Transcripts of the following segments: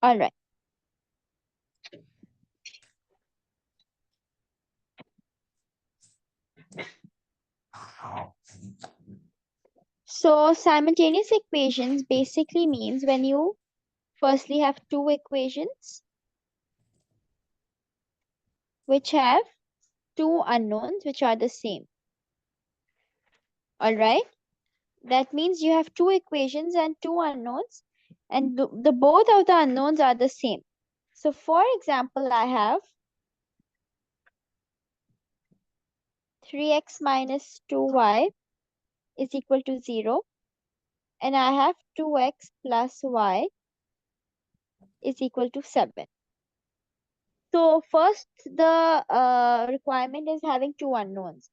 All right. So simultaneous equations basically means when you firstly have two equations which have two unknowns which are the same. All right. That means you have two equations and two unknowns, and the both of the unknowns are the same. So for example, I have 3x minus 2y is equal to 0, and I have 2x plus y is equal to 7. So first, the requirement is having two unknowns,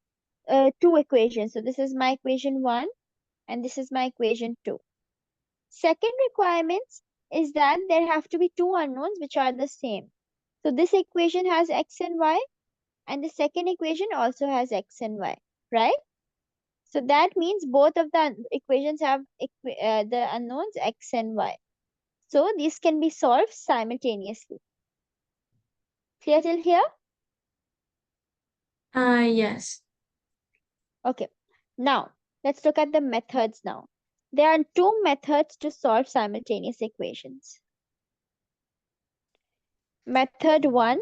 two equations. So this is my equation 1 and this is my equation 2. Second requirement is that there have to be two unknowns which are the same. So this equation has x and y, and the second equation also has x and y, right? So that means both of the equations have the unknowns x and y. So these can be solved simultaneously. Clear till here? Yes. Okay. Now, let's look at the methods now. There are two methods to solve simultaneous equations. Method 1.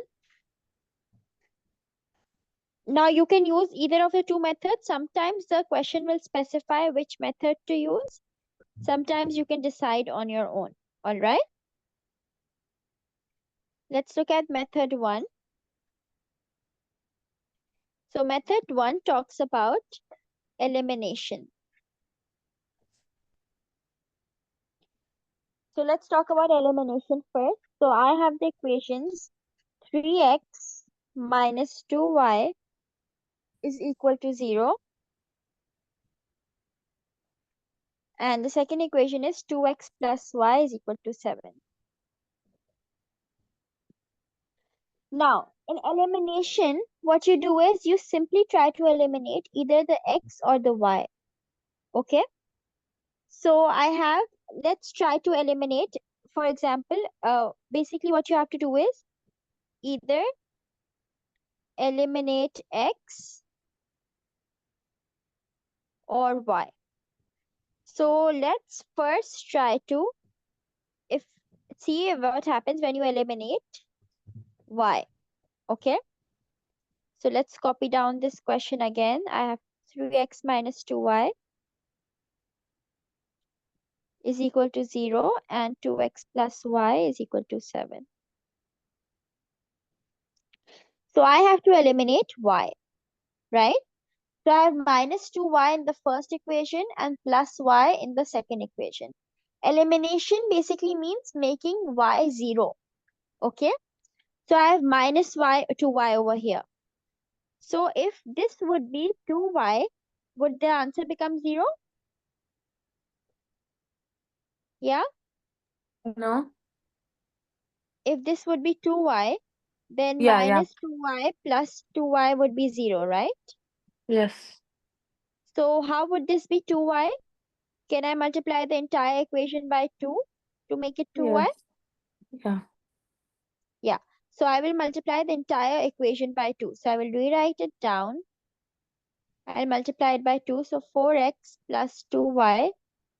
Now you can use either of the two methods. Sometimes the question will specify which method to use. Sometimes you can decide on your own. All right. Let's look at method 1. So method 1 talks about elimination. So let's talk about elimination first. So I have the equations 3x minus 2y is equal to 0. And the second equation is 2x plus y is equal to 7. Now, in elimination, what you do is you simply try to eliminate either the x or the y. Okay? So let's try to eliminate, for example, basically what you have to do is either eliminate x or y. So let's first try to see what happens when you eliminate y. Okay? So let's copy down this question again. I have 3x minus 2y is equal to 0 and 2x plus y is equal to 7. So I have to eliminate y, right? So I have minus 2y in the first equation and plus y in the second equation. Elimination basically means making y 0. Okay? So I have minus 2y over here. So if this would be 2y, would the answer become 0? Yeah? No? If this would be 2y, then Yeah, yeah. minus 2y plus 2y would be 0, right? Yes. So how would this be 2y? Can I multiply the entire equation by 2 to make it 2y? Yes. Yeah. Yeah. So I will multiply the entire equation by 2. So I will rewrite it down. I'll multiply it by 2. So 4x plus 2y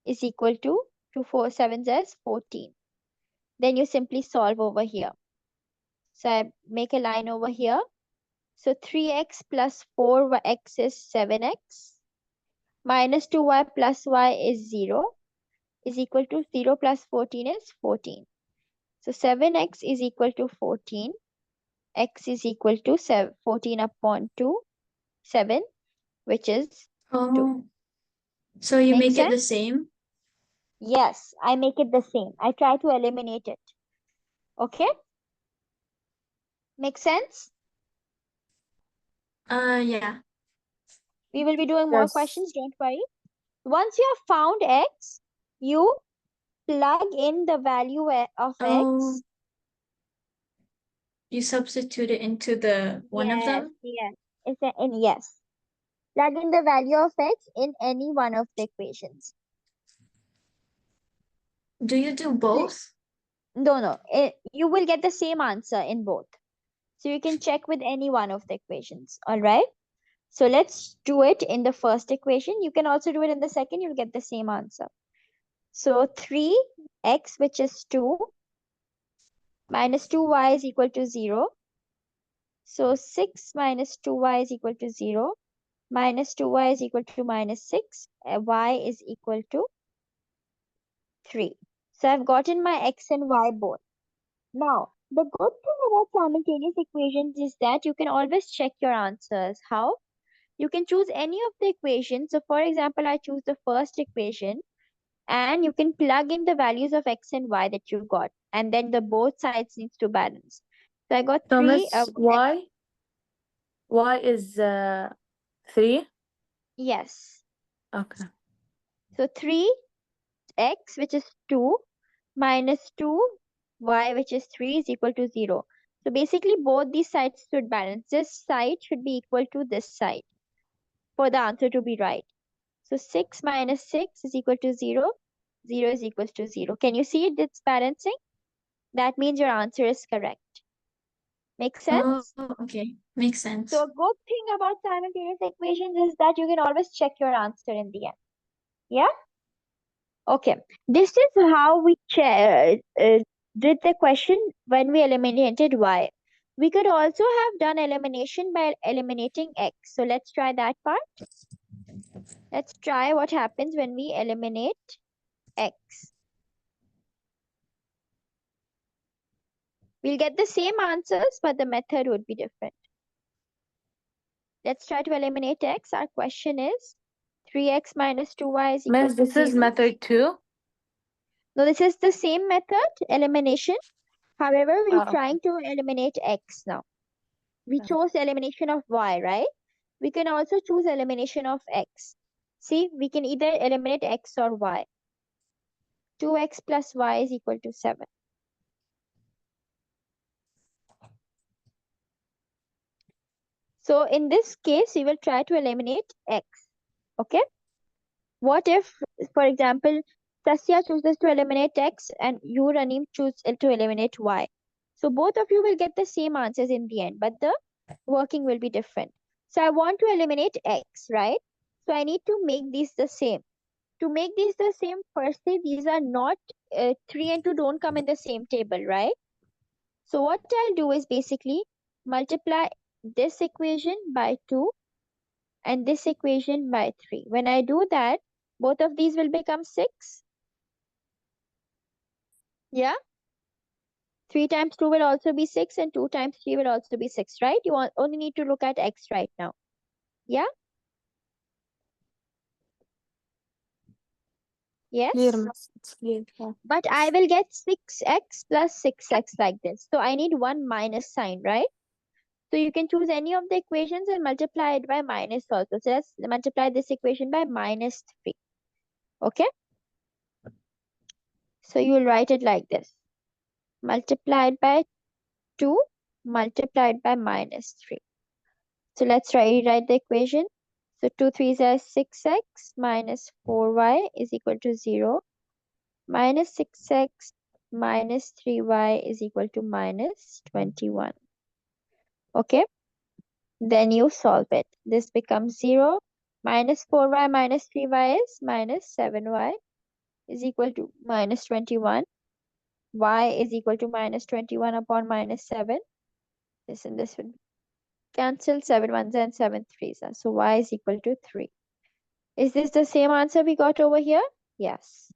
is equal to 2 4 7 is 14. Then you simply solve over here. So I make a line over here. So 3x plus 4x is 7x. Minus 2y plus y is 0 is equal to 0 plus 14 is 14. So 7x is equal to 14. X is equal to 14 upon 2, 7, which is 2. Oh, so you Make make it sense? the same? Yes, I make it the same. I try to eliminate it. Okay? Make sense? Yeah. We will be doing more Yes. questions, don't worry. Once you have found x, you plug in the value of Oh, x. you substitute it into the one of Yes, them? yes. Yes. Plug in the value of x in any one of the equations. Do you do Cle- both? No. You will get the same answer in both. So you can check with any one of the equations. All right. So let's do it in the first equation. You can also do it in the second. You'll get the same answer. So 3x, which is 2, minus 2y is equal to 0. So 6 minus 2y is equal to 0. Minus 2y is equal to minus 6. Y is equal to 3. So I've gotten my x and y both. Now, the good thing about simultaneous equations is that you can always check your answers. How? You can choose any of the equations. So, for example, I choose the first equation, and you can plug in the values of x and y that you got, and then the both sides needs to balance. So I got So 3. Miss, y is 3. Yes. Okay. So 3x, which is 2, minus 2y, which is 3, is equal to 0. So basically, both these sides should balance. This side should be equal to this side for the answer to be right. So 6 minus 6 is equal to 0. 0 is equal to 0. Can you see it? It's balancing. That means your answer is correct. Make Oh, sense? okay. Makes So sense. a good thing about simultaneous equations is that you can always check your answer in the end. Yeah? Okay. This is how we did the question when we eliminated y. We could also have done elimination by eliminating x. So let's try that part. Let's try what happens when we eliminate x. We'll get the same answers, but the method would be different. Let's try to eliminate x. Our question is 3x minus 2y is equal Miss, to this is 0. method 2. No, this is the same method, elimination. However, we're Oh, trying to eliminate x now. We okay. chose elimination of y, right? We can also choose elimination of x. See, we can either eliminate x or y. 2x plus y is equal to 7. So in this case, we will try to eliminate x. Okay? What if, for example, Sasya chooses to eliminate x and you, Ranim, choose to eliminate y? So both of you will get the same answers in the end, but the working will be different. So I want to eliminate x, right? So I need to make these the same. To make these the same, firstly, these are not 3 and 2 don't come in the same table, right? So what I'll do is basically multiply this equation by 2 and this equation by 3. When I do that, both of these will become 6. Yeah? 3 times 2 will also be 6 and 2 times 3 will also be 6, right? You only need to look at x right now. Yeah? Clear, Yes? Miss. It's clear. Yeah. But I will get 6x plus 6x like this. So I need one minus sign, right? So you can choose any of the equations and multiply it by minus also. So let's multiply this equation by minus 3. Okay? So you will write it like this. Multiplied by 2 multiplied by minus 3. So let's rewrite the equation. So 2 3s are 6x minus 4y is equal to 0. Minus 6x minus 3y is equal to minus 21. Okay? Then you solve it. This becomes 0. Minus 4y minus 3y is minus 7y is equal to minus 21. Y is equal to minus 21 upon minus 7. This and this will cancel. 7 ones and 7 threes. So y is equal to 3. Is this the same answer we got over here? Yes.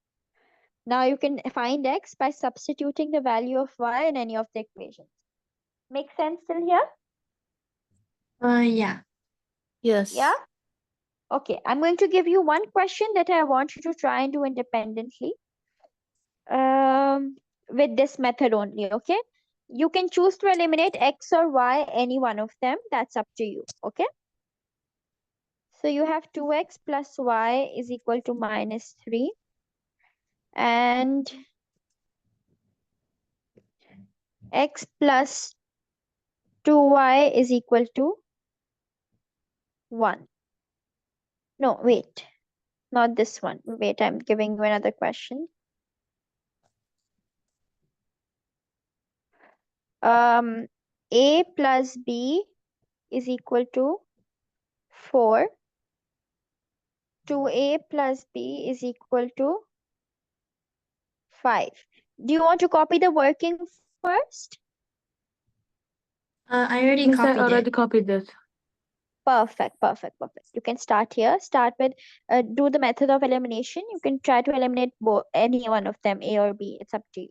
Now you can find x by substituting the value of y in any of the equations. Make sense till here? Yeah. Yes. Yeah? Okay, I'm going to give you one question that I want you to try and do independently. With this method only, okay? You can choose to eliminate x or y, any one of them. That's up to you, okay? So you have 2x plus y is equal to minus 3. And x plus 2y is equal to 1. No, wait. Not this one. Wait, I'm giving you another question. Um, A plus B is equal to 4. 2A plus B is equal to 5. Do you want to copy the working first? I already Miss, I copied already it. copied it. Perfect, perfect, perfect. You can start here. Start with do the method of elimination. You can try to eliminate both any one of them, A or B. It's up to you.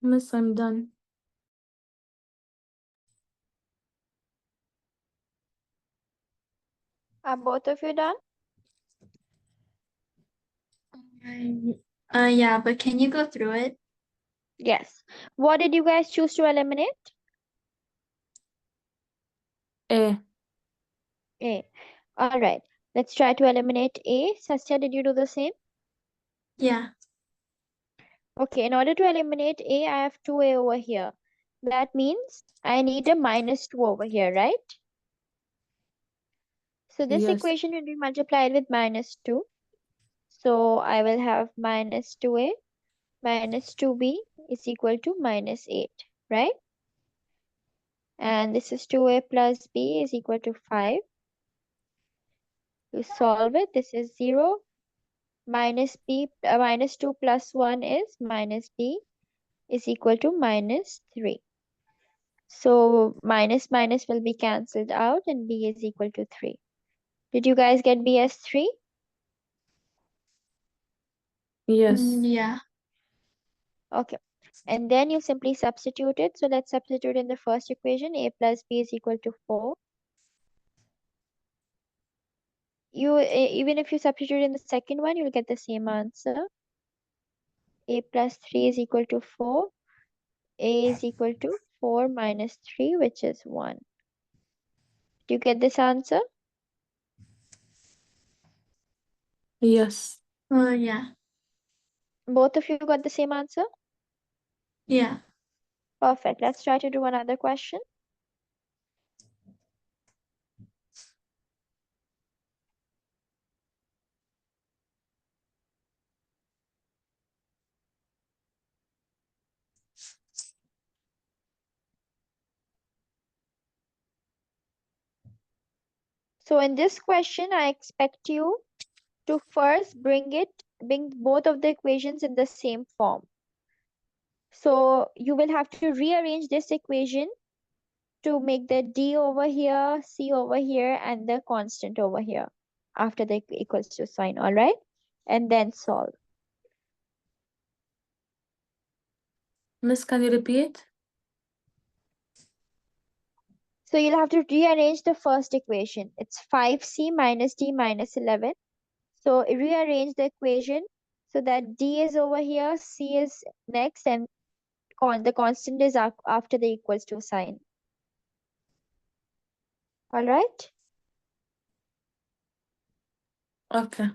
Miss, I'm done. Are both of you done? Yeah, but can you go through it? Yes. What did you guys choose to eliminate? A. A. All right. Let's try to eliminate A. Sasya, did you do the same? Yeah. Okay, in order to eliminate A, I have 2A over here. That means I need a -2 over here, right? So this Yes. equation will be multiplied with -2. So I will have -2A minus 2B is equal to -8, right? And this is 2A plus B is equal to 5. To solve it, this is 0. Minus 2 plus 1 is minus B is equal to -3. So minus minus will be cancelled out and B is equal to 3. Did you guys get B as 3? Yes. Yeah. Okay. And then you simply substitute it. So let's substitute in the first equation. A plus B is equal to 4. Even if you substitute in the second one, you'll get the same answer. A plus 3 is equal to 4. A is equal to 4 minus 3, which is 1. Do you get this answer? Yes. Yeah. Both of you got the same answer? Yeah. Perfect. Let's try to do another question. So in this question, I expect you to first bring both of the equations in the same form. So you will have to rearrange this equation to make the D over here, C over here, and the constant over here after the equals to sign, all right? And then solve. Miss, can you repeat? So you'll have to rearrange the first equation. It's 5C minus D minus 11. So rearrange the equation so that D is over here, C is next, and the constant is after the equals to sign. All right? Okay.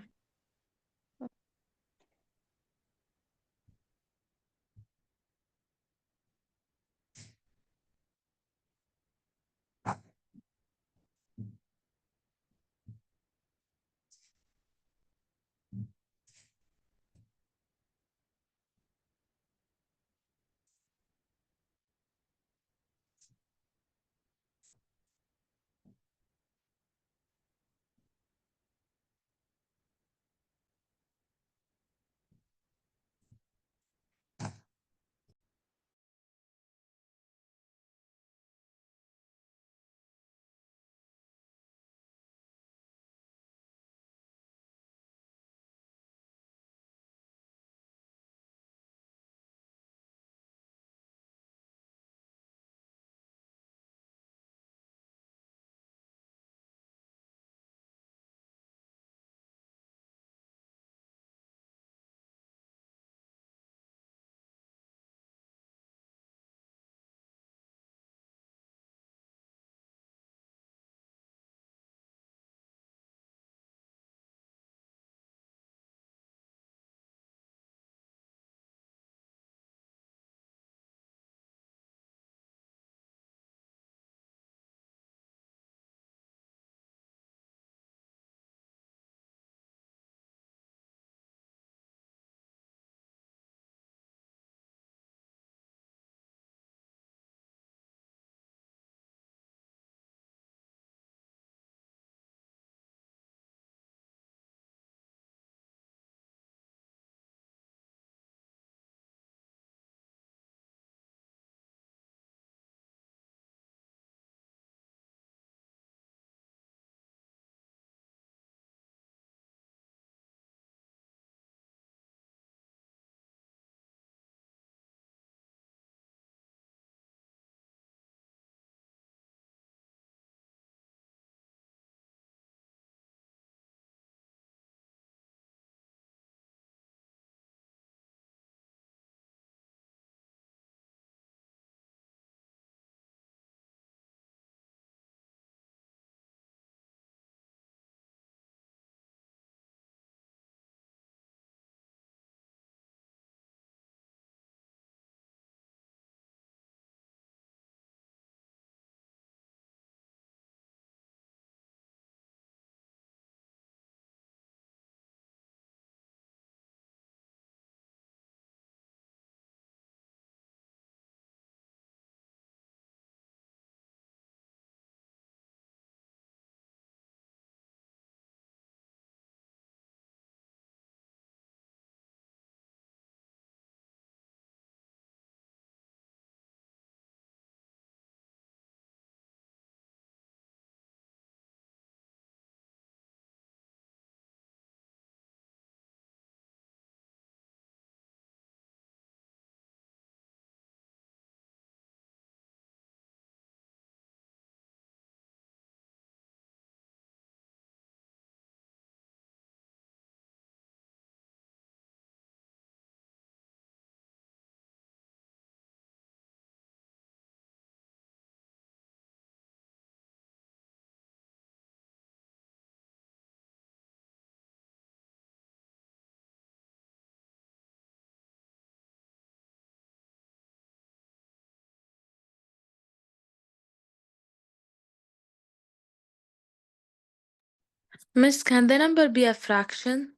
Miss, can the number be a fraction?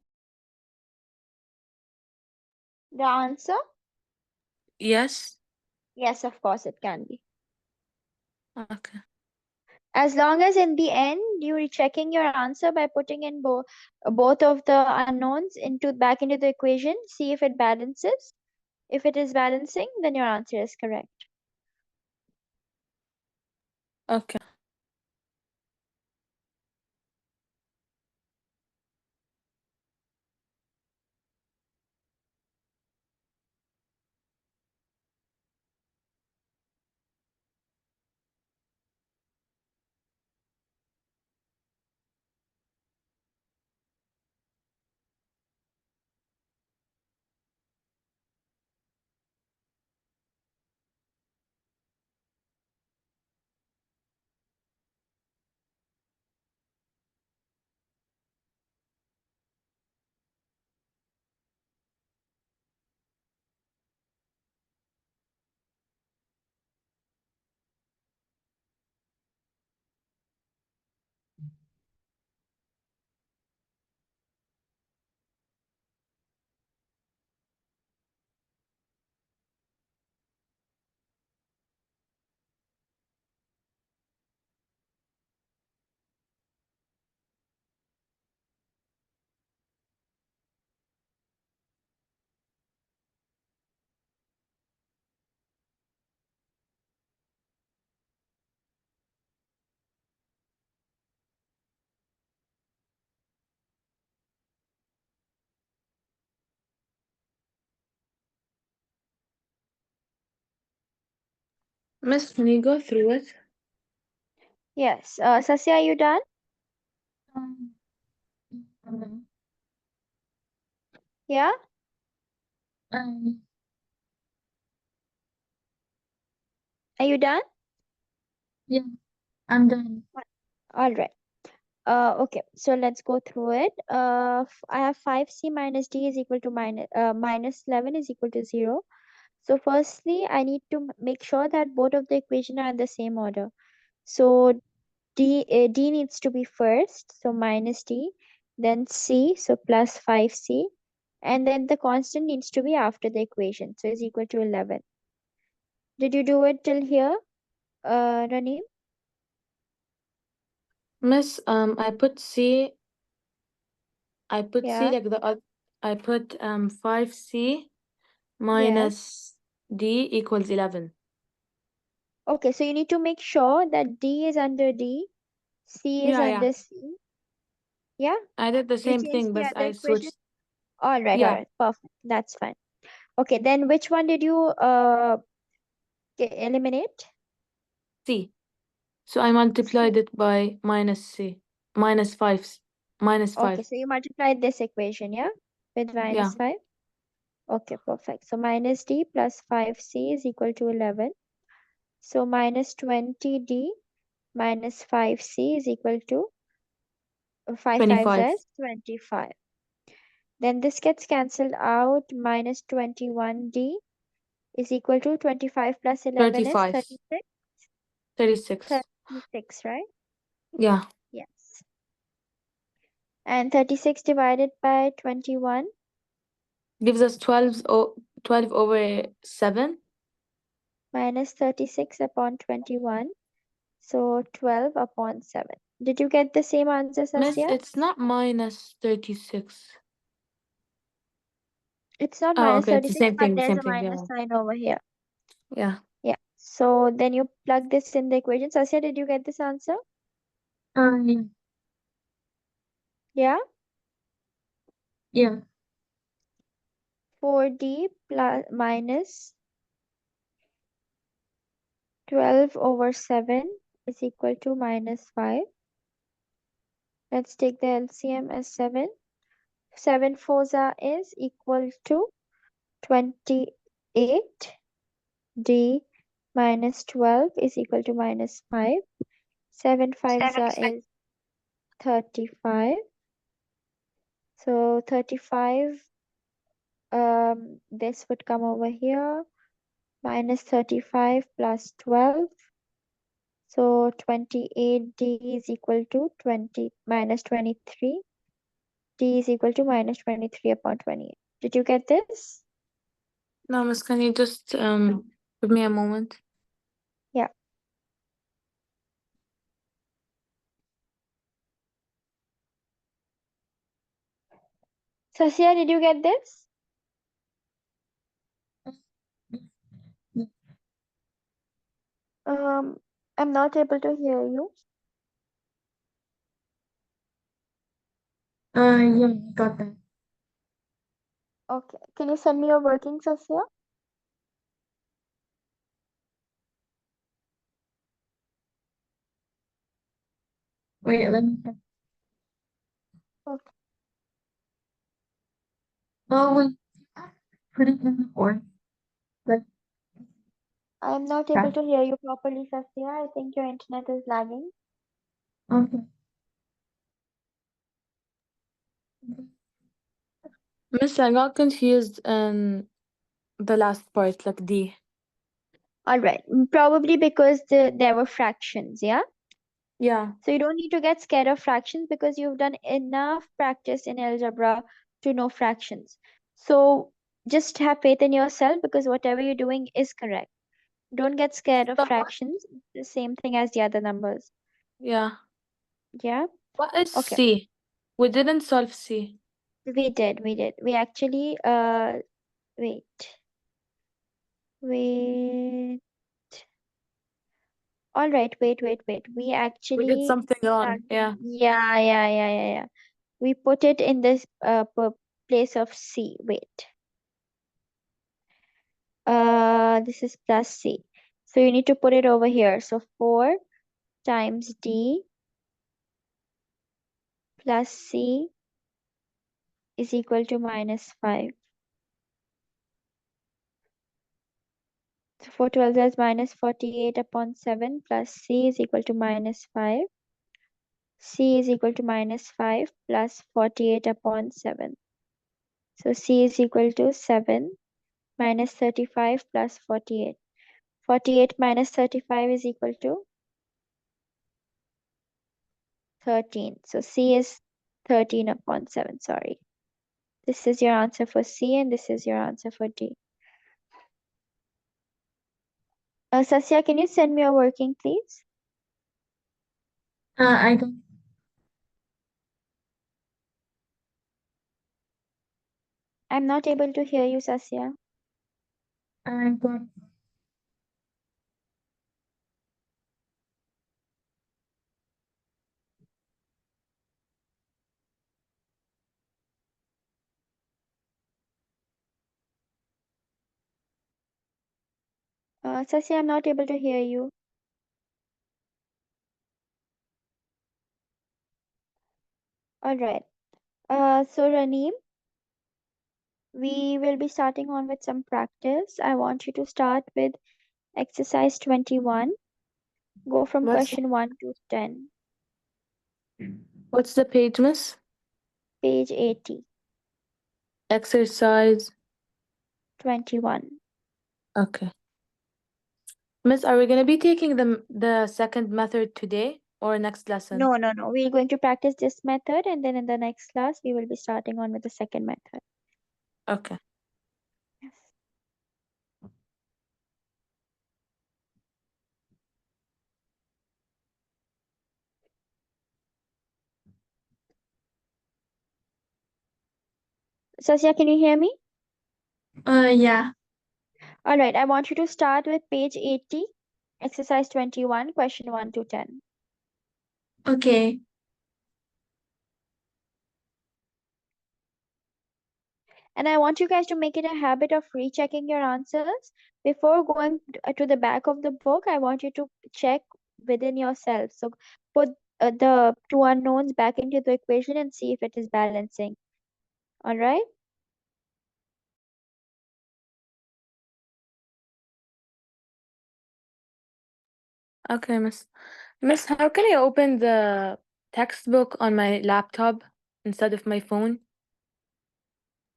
The answer? Yes. Yes, of course it can be. Okay. As long as in the end you're checking your answer by putting in both of the unknowns back into the equation, see if it balances. If it is balancing, then your answer is correct. Okay. Miss, can you go through it? Yes. Sasya, are you done? Um, Yeah? um, Are you done? yeah, I'm done. All right. Okay, so let's go through it. I have 5c minus d is equal to minus 11 is equal to 0. So firstly, I need to make sure that both of the equation are in the same order. So d needs to be first, so minus d, then c, so plus 5c, and then the constant needs to be after the equation, so is equal to 11. Did you do it till here, Raneem? Miss, I put C Yeah, like I put 5C yes. minus D equals 11. Okay, so you need to make sure that d is under d, c is Yeah, yeah. under c. Yeah, I did the you same changed thing, the but other I equation. switched. All Yeah, right, perfect. That's fine. Okay, then which one did you eliminate? C. So I C. multiplied it by minus C. Minus 5. Minus Okay, 5. so you multiplied this equation, yeah, with Yeah. minus 5. Okay, perfect. So minus d plus 5c is equal to 11. So minus 20d minus 5c is equal to 5 fives 25. as 25. Then this gets cancelled out. Minus 21d is equal to 25 plus 11 is 35. 36. 36. 36, right? Yeah. Yes. And 36 divided by 21 Gives us 12 over 7. minus 36 upon 21. So 12 upon 7. Did you get the same answer, Miss, Sasya? it's not minus 36. It's not Oh, minus okay. It's the 36, same but thing. The there's same a thing. minus Yeah. sign over here. Yeah. Yeah. So then you plug this in the equation. Sasya, did you get this answer? Yeah. Yeah. Yeah. 4d plus minus 12 over 7 is equal to minus 5. Let's take the LCM as 7. 7 fours is equal to 28. D minus 12 is equal to minus 5. 7 fives is 35. So 35, this would come over here. Minus 35 plus 12. So 28D is equal to 20 minus 23. D is equal to minus 23 upon 28. Did you get this? No, Miss, can you just give me a moment? Yeah. Sasya, did you get this? I'm not able to hear you. Yeah, got that. Okay. Can you send me your working, Sasya? Wait, let me check. Okay. Oh, wait. Put it in the board. Like, I'm not able to hear you properly, Sasya. I think your internet is lagging. okay. Miss, I got confused in the last part, like D. All right. Probably because there were fractions, yeah? Yeah. So you don't need to get scared of fractions because you've done enough practice in algebra to know fractions. So just have faith in yourself because whatever you're doing is correct. Don't get scared of So, fractions. It's the same thing as the other numbers. yeah. Yeah? What is Okay. C? We didn't solve C. We did. We actually wait. Wait. All right, wait. We We did actually something wrong. started. Yeah. Yeah. We put it in this place of C. Wait. This is plus C. So you need to put it over here. So 4 times D plus C is equal to minus 5. So 4 12 is minus 48 upon 7 plus C is equal to minus 5. C is equal to minus 5 plus 48 upon 7. So C is equal to 7 minus 35 plus 48. 48 minus 35 is equal to 13. So C is 13 upon 7. Sorry. This is your answer for C and this is your answer for D. Sasya, can you send me your working, please? I don't. I'm not able to hear you, Sasya. I got. Sasya, I'm not able to hear you. All right. So Raneem, we will be starting on with some practice. I want you to start with exercise 21. Go from What's question 1 to 10, what's the page, Miss? page 80, Exercise. 21. Okay. Miss, are we gonna be taking the second method today or next lesson? No. We're going to practice this method and then in the next class, we will be starting on with the second method. Okay. Yes. Sasya, can you hear me? Yeah. All right. I want you to start with page 80, exercise 21, question 1 to 10. Okay. And I want you guys to make it a habit of rechecking your answers. Before going to the back of the book, I want you to check within yourself. So put the two unknowns back into the equation and see if it is balancing. All right? Okay, Miss. Miss, how can I open the textbook on my laptop instead of my phone?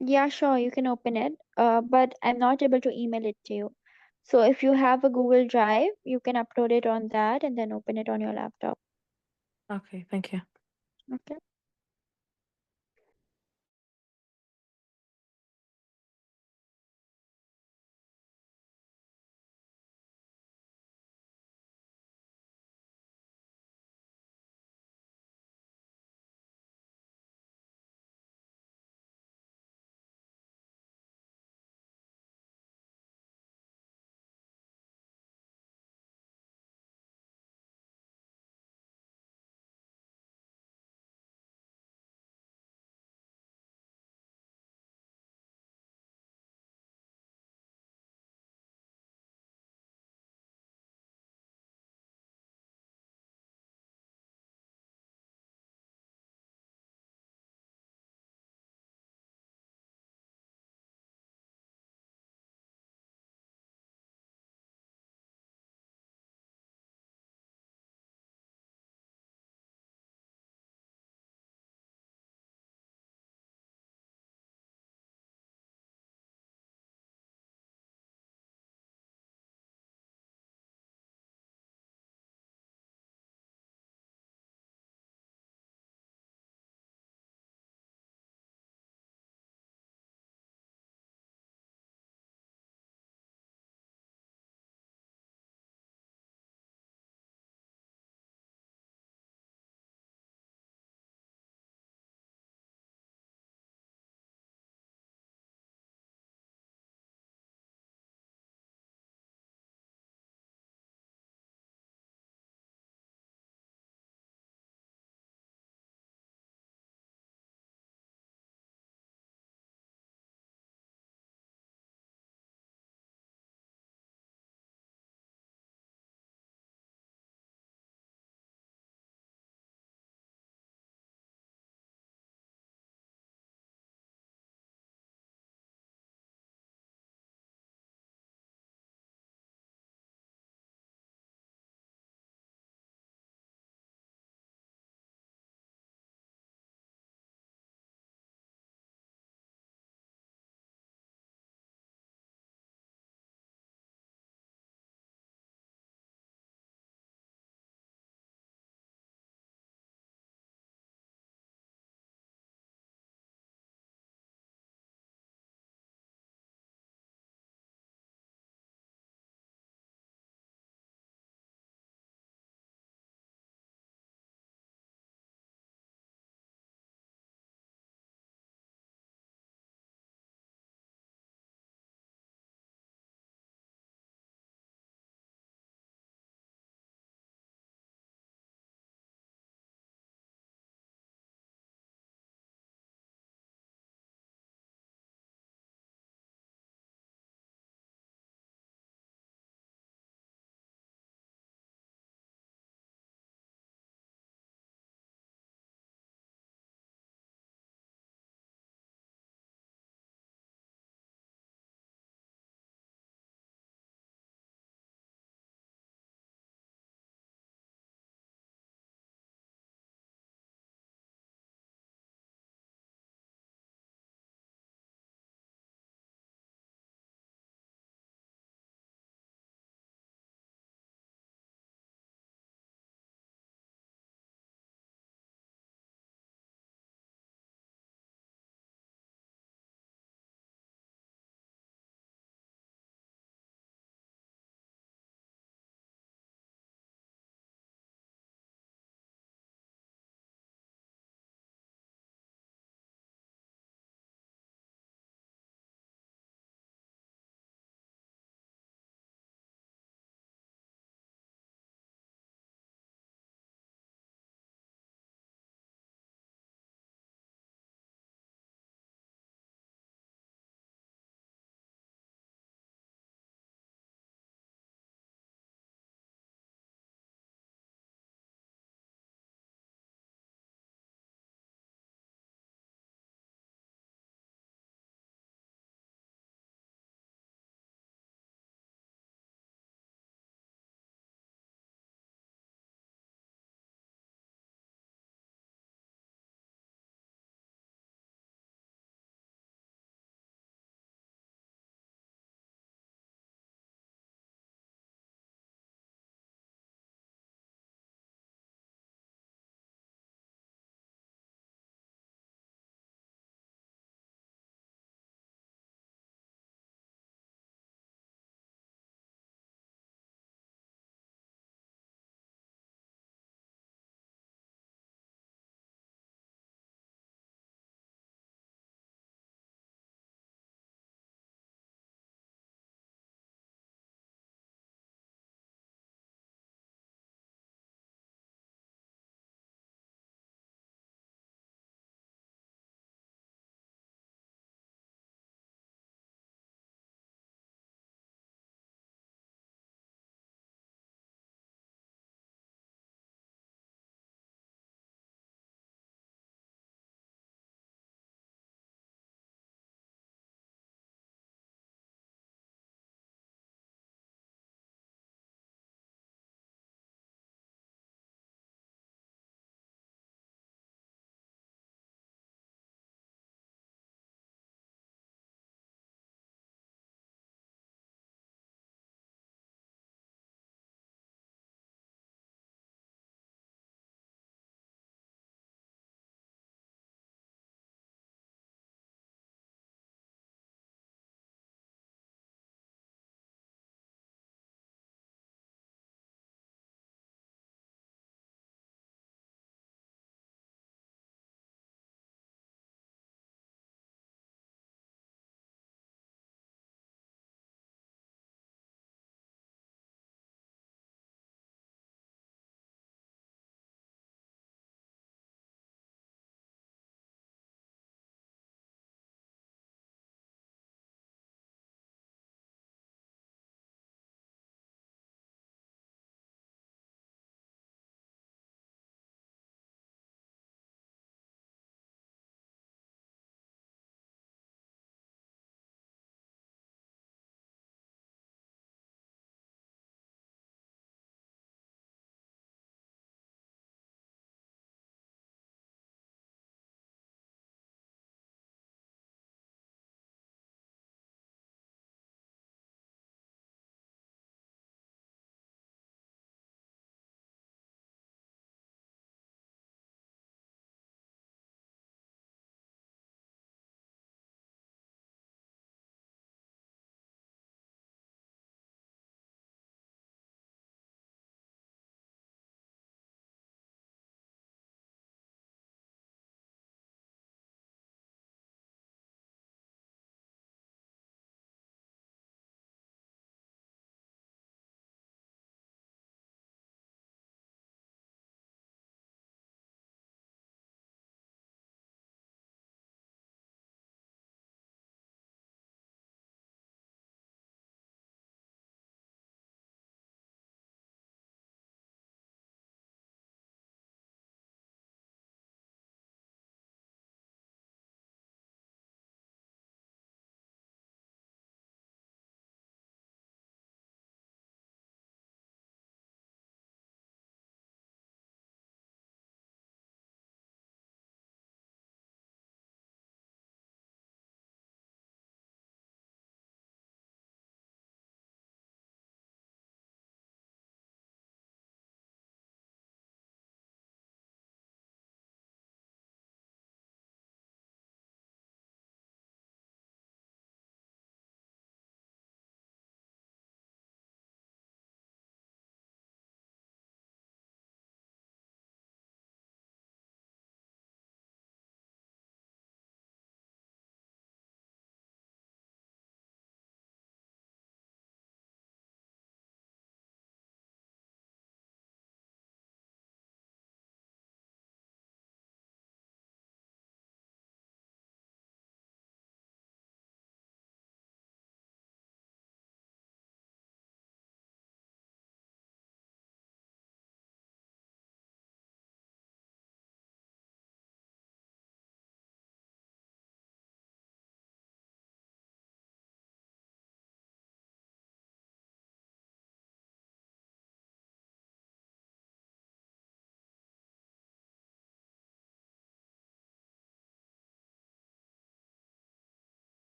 Yeah, sure, you can open it. But I'm not able to email it to you. So if you have a Google Drive, you can upload it on that and then open it on your laptop. Okay, thank you. Okay.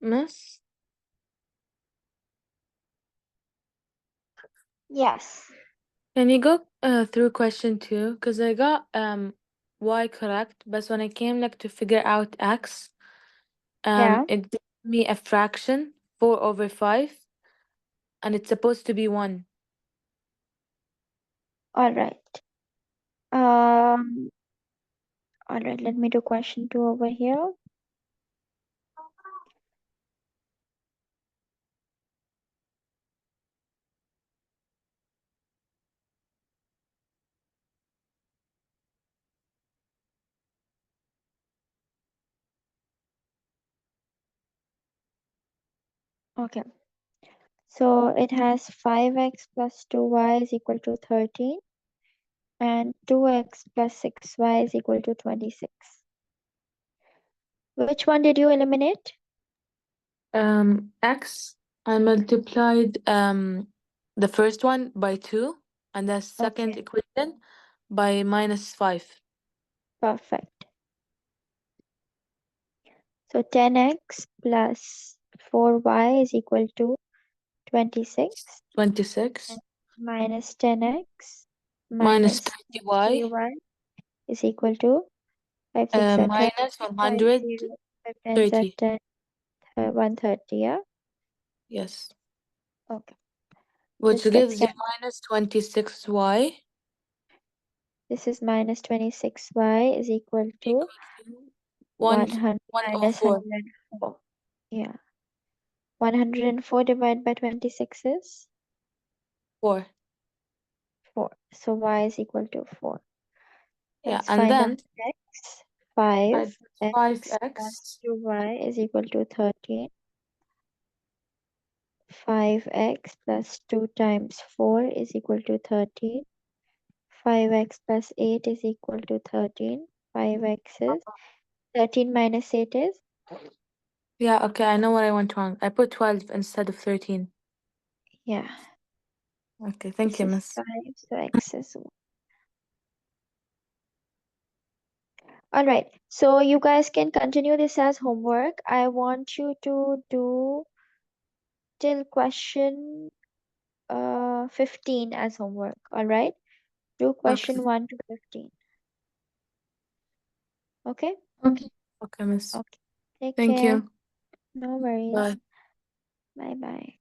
Miss, Yes. can you go through question 2? Because I got y correct, but when I came like to figure out x, Yeah. it gave me a fraction 4/5, and it's supposed to be 1. All right. Um, all right, let me do question 2 over here. Okay. So it has 5x plus 2y is equal to 13 and 2x plus 6y is equal to 26. Which one did you eliminate? X, I multiplied the first one by 2 and the second Okay, equation by -5. perfect. So 10x plus 4y is equal to 26 and 26 minus 10x minus minus 30y, 3y is equal to 5, 6 are 20, minus 5, 130. 0, 5 tens are 10, 130, yeah? Yes. Okay, Which this gets gives you cancelled. minus 26y This is minus 26y is equal to equals to 100 minus 104. 104. Yeah, 104 divided by 26 is 4. 4. So y is equal to 4. Yeah, Let's and find out then x. I 5x plus 5x 2y is equal to 13. 5x plus 2 times 4 is equal to 13. 5x plus 8 is equal to 13. 5x is 13 minus 8 is? Yeah, okay, I know what I went wrong. I put 12 instead of 13. Yeah, Okay, thank this you, is miss. 5, so x is 1. Alright, so you guys can continue this as homework. I want you to do till question 15 as homework. Alright, do Okay. question 1 to 15. Okay? Okay, miss. Okay. Take Thank care. you. No worries. Bye. Bye bye.